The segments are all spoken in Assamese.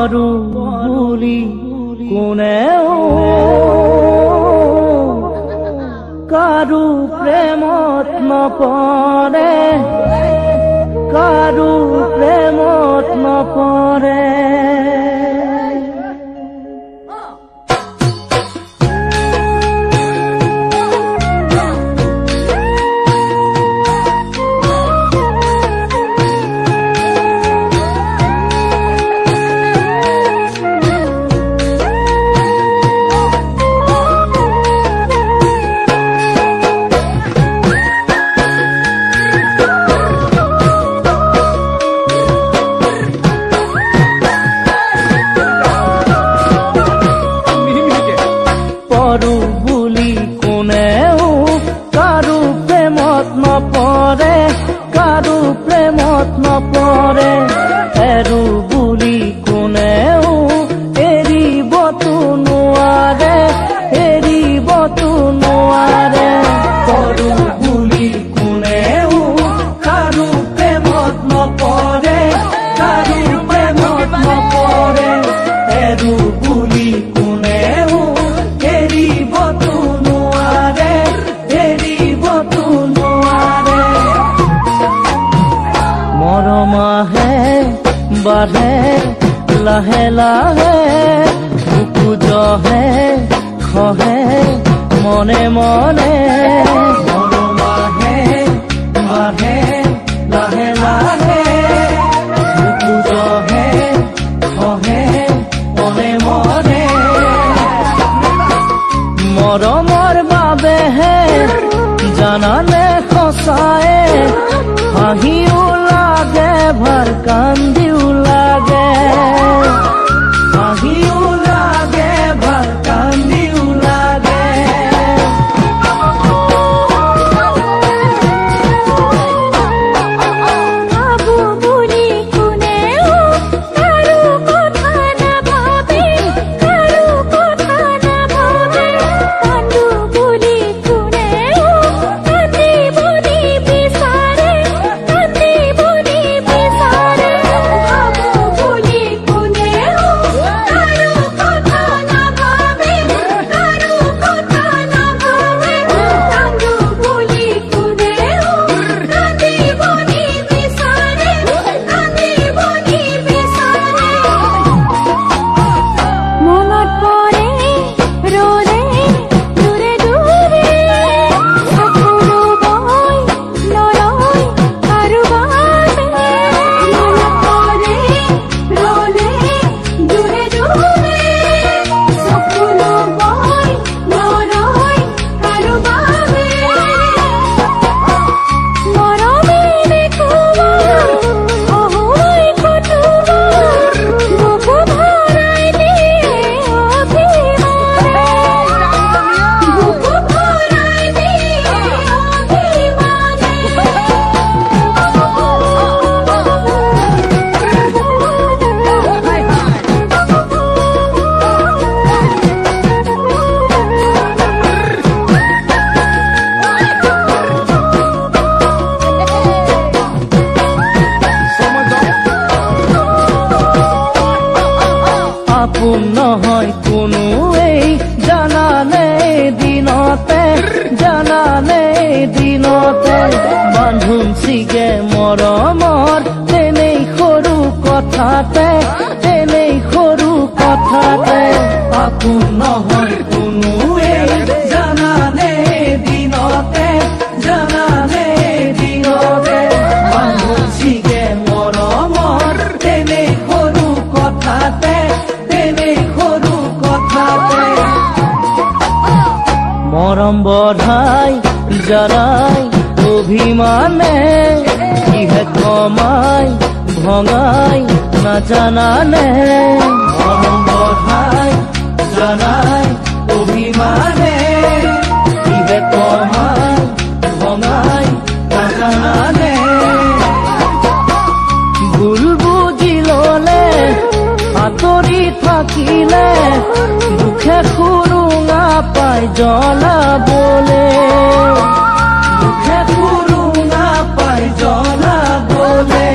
পৰো বুলি কোনেও কাৰো প্ৰেমত নপৰে, কাৰো প্ৰেমত নপৰে। পৰো বুলি কোনেও কাৰো প্ৰেমত নপৰে, কাৰো প্ৰেমত নপৰে। এৰো বুলি কোনেও এৰিবতো নোৱাৰে, এৰিবতো নোৱাৰে। পৰো বুলি কোনেও কাৰো প্ৰেমত নপৰে, কাৰো প্ৰেমত নপৰে। এৰো বুলি কোনেও এৰিবতো নোৱাৰে, এৰিবতো নোৱাৰে। মৰম আহে বাঢ়ে লাহে লাহে, বুকু জহে খহে মনে মনে। মৰম আহে বাঢ়ে লাহে লাহে, বুকু জহে খহে মনে মনে। মৰমৰ বাবেহে জানানে সঁচায়ে, হাঁহিও লাগে ভাৰ কান্দিও লাগে, হাঁহিও লাগে ভাৰ কান্দিও লাগে। ভাবো বুলি কোনেও কাৰো কথা নাভাবে, কাৰো কথা নাভাবে। কান্দো বুলি কোনেও কান্দিব নিবিচাৰে, কান্দিব নিবিচাৰে। ভাবো বুলি কোনেও কাৰো কথা নাভাবে, কাৰো কথা নাভাবে। কান্দো বুলি কোনেও কান্দিব নিবিচাৰে, কান্দিব নিবিচাৰে। মনত পৰে ৰ'দে দূৰে দূৰে, চকুৰো বৈ নৰয় কাৰোবাৰে। মনত পৰে ৰ'দে দূৰে দূৰে, চকুৰো বৈ নৰয় কাৰোবাৰে। মৰমে দেখুৱা অহৈ কটুৱা, বুকু ভৰাই দিয়ে অভিমানে, বুকু ভৰাই দিয়ে অভিমানে। আপোন নহয় কোনোৱেই জানানে দিনতে, জানানে দিনতে। বান্ধোন ছিগে মৰমৰ তেনেই সৰু কথাতে, তেনেই সৰু কথাতে। আপোন নহয় কোনোৱেই জানানে দিনতে, জানানে দিনতে। বান্ধোন ছিগে মৰমৰ তেনেই সৰু কথাতে, তেনেই সৰু কথাতে। মৰম বঢ়াই জৰাই অভিমানে, কিহে কমাই ভঙাই নাজানানে। মৰম বঢ়াই জৰাই অভিমানে, কিহে কমাই ভঙাই নাজানানে। ভুল বুজি ল'লে আঁতৰি থাকিলে, দুখে সুৰুঙা পাই জ্বলাবলে, দুখে সুৰুঙা পাই জ্বলাবলে।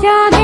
जागे